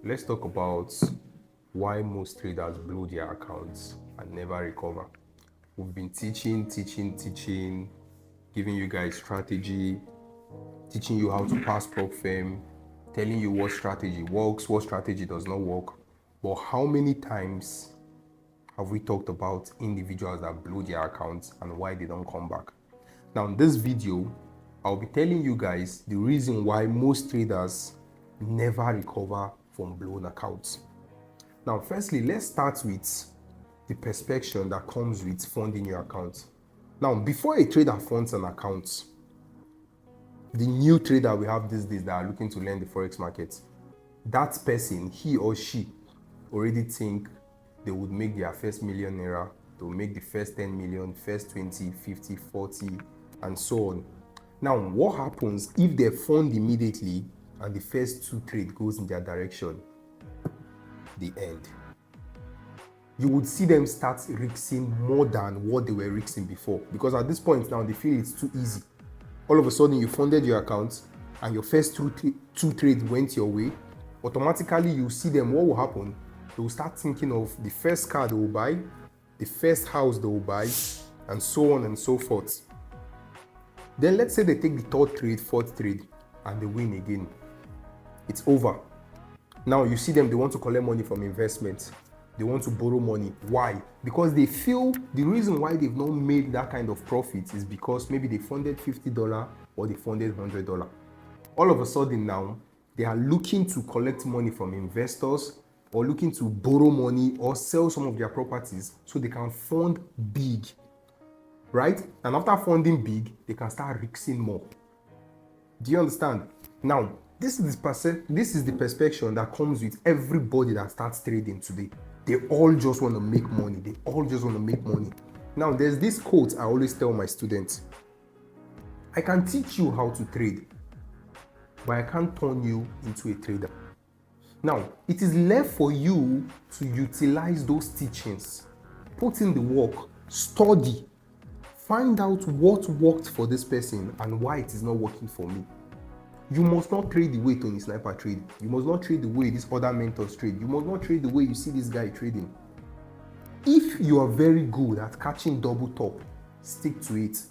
Let's talk about why most traders blow their accounts and never recover. We've been teaching, giving you guys strategy, teaching you how to pass prop firm, telling you what strategy works, what strategy does not work. But how many times have we talked about individuals that blow their accounts and why they don't come back? Now, in this video, I'll be telling you guys the reason why most traders never recover from blown accounts. Now, firstly, let's start with the perspective that comes with funding your account. Now, before a trader funds an account, the new trader we have these days that are looking to learn the forex market, that person, he or she, already think they would make their first million naira, they will make the first 10 million, first 20, 50, 40, and so on. Now, what happens if they fund immediately and the first two trade goes in their direction? The end. You would see them start risking more than what they were risking before, because at this point now they feel it's too easy. All of a sudden you funded your account and your first two trades went your way. Automatically you see them, what will happen? They will start thinking of the first car they will buy, the first house they will buy, and so on and so forth. Then let's say they take the third trade, fourth trade, and they win again. It's over. Now you see them, they want to collect money from investments. They want to borrow money. Why? Because they feel the reason why they've not made that kind of profit is because maybe they funded $50 or they funded $100. All of a sudden now, they are looking to collect money from investors or looking to borrow money or sell some of their properties so they can fund big, right? And after funding big, they can start risking more. Do you understand? Now, this is the perspective that comes with everybody that starts trading today. They all just want to make money. They all just want to make money. Now, there's this quote I always tell my students. I can teach you how to trade, but I can't turn you into a trader. Now, it is left for you to utilize those teachings, put in the work, study, find out what worked for this person and why it is not working for me. You must not trade the way Tony Sniper trade. You must not trade the way these other mentors trade. You must not trade the way you see this guy trading. If you are very good at catching double top, stick to it.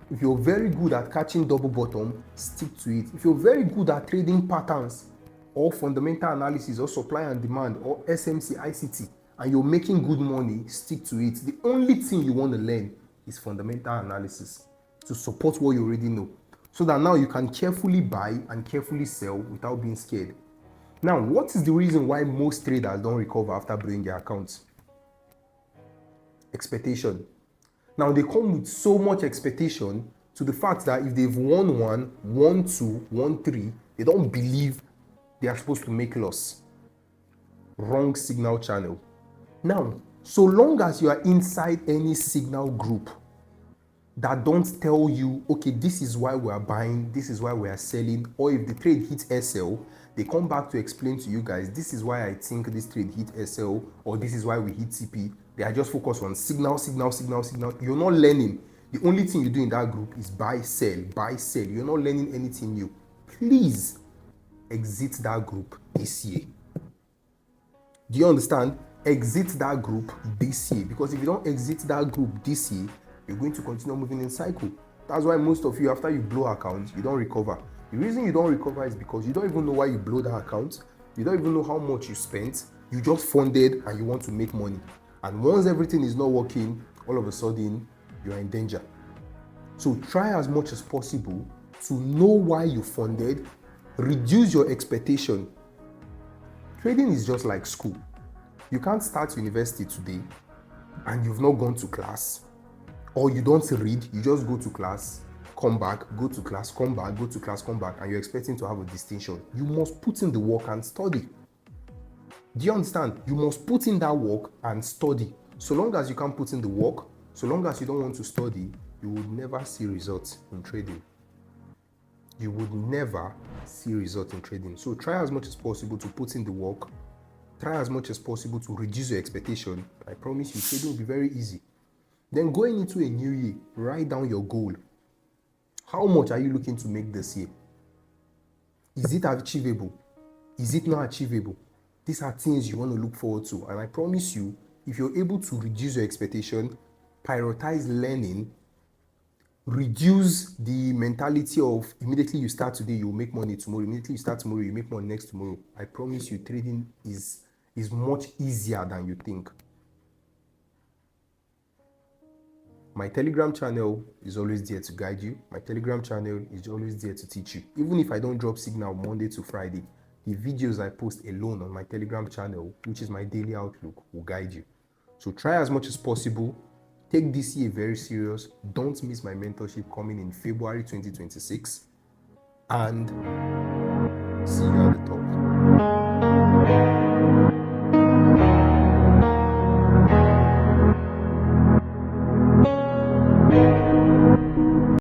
If you're very good at catching double bottom, stick to it. If you're very good at trading patterns or fundamental analysis or supply and demand or SMC, ICT, and you're making good money, stick to it. The only thing you want to learn is fundamental analysis to support what you already know, so that now you can carefully buy and carefully sell without being scared. Now, what is the reason why most traders don't recover after blowing their accounts? Expectation. Now, they come with so much expectation to the fact that if they've won one, won two, won three, they don't believe they are supposed to make loss. Wrong signal channel. Now, so long as you are inside any signal group that don't tell you, okay, this is why we are buying, this is why we are selling, or if the trade hits SL, they come back to explain to you guys, this is why I think this trade hit SL, or this is why we hit TP. They are just focused on signal. You're not learning. The only thing you do in that group is buy, sell. You're not learning anything new. Please exit that group this year. Do you understand? Exit that group this year, because if you don't exit that group this year, you're going to continue moving in cycle. That's why most of you, after you blow accounts, you don't recover. The reason you don't recover is because you don't even know why you blow that account. You don't even know how much you spent. You just funded and you want to make money. And once everything is not working, all of a sudden, you're in danger. So try as much as possible to know why you funded, reduce your expectation. Trading is just like school. You can't start university today and you've not gone to class, or you don't read, you just go to class, come back, go to class, come back, go to class, come back, and you're expecting to have a distinction. You must put in the work and study. Do you understand? You must put in that work and study. So long as you can't put in the work, so long as you don't want to study, you would never see results in trading. You would never see results in trading. So try as much as possible to put in the work. Try as much as possible to reduce your expectation. I promise you, trading will be very easy. Then going into a new year, write down your goal. How much are you looking to make this year? Is it achievable? Is it not achievable? These are things you want to look forward to. And I promise you, if you're able to reduce your expectation, prioritize learning, reduce the mentality of immediately you start today, you make money tomorrow. Immediately you start tomorrow, you make money next tomorrow. I promise you, trading is much easier than you think. My Telegram channel is always there to guide you. My Telegram channel is always there to teach you. Even if I don't drop signal Monday to Friday, the videos I post alone on my Telegram channel, which is my daily outlook, will guide you. So try as much as possible. Take this year very serious. Don't miss my mentorship coming in February 2026. And see you at the top.